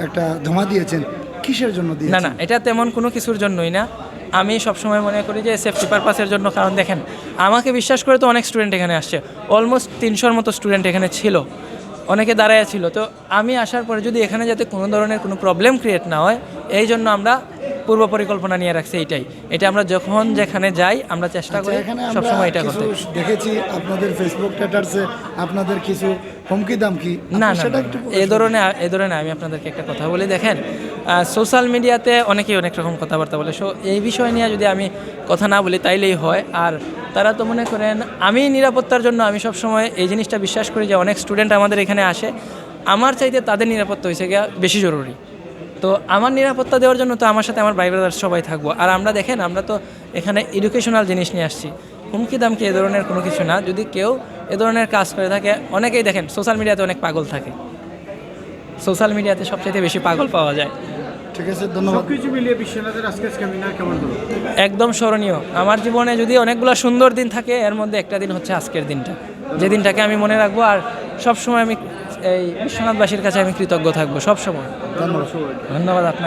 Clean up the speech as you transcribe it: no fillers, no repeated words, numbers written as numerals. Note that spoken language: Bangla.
একটা জমা দিয়েছেন, কিসের জন্য না দিয়েছেন? না, এটা তেমন কোনো কিছুর জন্যই না। আমি সবসময় মনে করি যে সেফটি পারপাসের জন্য। কারণ দেখেন, আমাকে বিশ্বাস করে তো অনেক স্টুডেন্ট এখানে আসছে, অলমোস্ট 300-র মতো স্টুডেন্ট এখানে ছিল, অনেকে দাঁড়ায় ছিল। তো আমি আসার পরে যদি এখানে যাতে কোনো ধরনের কোনো প্রবলেম ক্রিয়েট না হয়, এই জন্য আমরা পূর্ব পরিকল্পনা নিয়ে রাখছি এইটাই। এটা আমরা যখন যেখানে যাই আমরা চেষ্টা করি এখানে আমরা সবসময় এটা কিছু করতে। দেখেছি আপনাদের ফেসবুক স্ট্যাটাসে আপনাদের কিছু হুমকি দামকি, না আপনি না সেটা না, একটু এই ধরনের আমি আপনাদেরকে একটা কথা বলি। দেখেন, সোশ্যাল মিডিয়াতে অনেকেই অনেক রকম কথাবার্তা বলে, সো এই বিষয় নিয়ে যদি আমি কথা না বলি তাইলেই হয়। আর তারা তো মনে করেন, আমি নিরাপত্তার জন্য আমি সবসময় এই জিনিসটা বিশ্বাস করি যে অনেক স্টুডেন্ট আমাদের এখানে আসে, আমার চাইতে তাদের নিরাপত্তা হয়েছে গিয়া বেশি জরুরি। তো আমার নিরাপত্তা দেওয়ার জন্য তো আমার সাথে আমার ভাই ব্রাদার সবাই থাকবো। আর আমরা দেখেন, আমরা তো এখানে এডুকেশনাল জিনিস নিয়ে আসছি, হুমকি দামকি এ ধরনের কোনো কিছু না। যদি কেউ এ ধরনের কাজ করে থাকে, অনেকেই দেখেন সোশ্যাল মিডিয়াতে অনেক পাগল থাকে, সোশ্যাল মিডিয়াতে সবচেয়ে বেশি পাগল পাওয়া যায়। ঠিক আছে, ধন্যবাদ। সবকিছু মিলিয়ে বিশ্বনাথের আজকের সেমিনার কেমন হলো? একদম স্মরণীয়। আমার জীবনে যদি অনেকগুলো সুন্দর দিন থাকে, এর মধ্যে একটা দিন হচ্ছে আজকের দিনটা, যে দিনটাকে আমি মনে রাখবো। আর সবসময় আমি এই বিশ্বনাথবাসীর কাছে আমি কৃতজ্ঞ থাকবো সবসময়। ধন্যবাদ। ধন্যবাদ আপনাকে।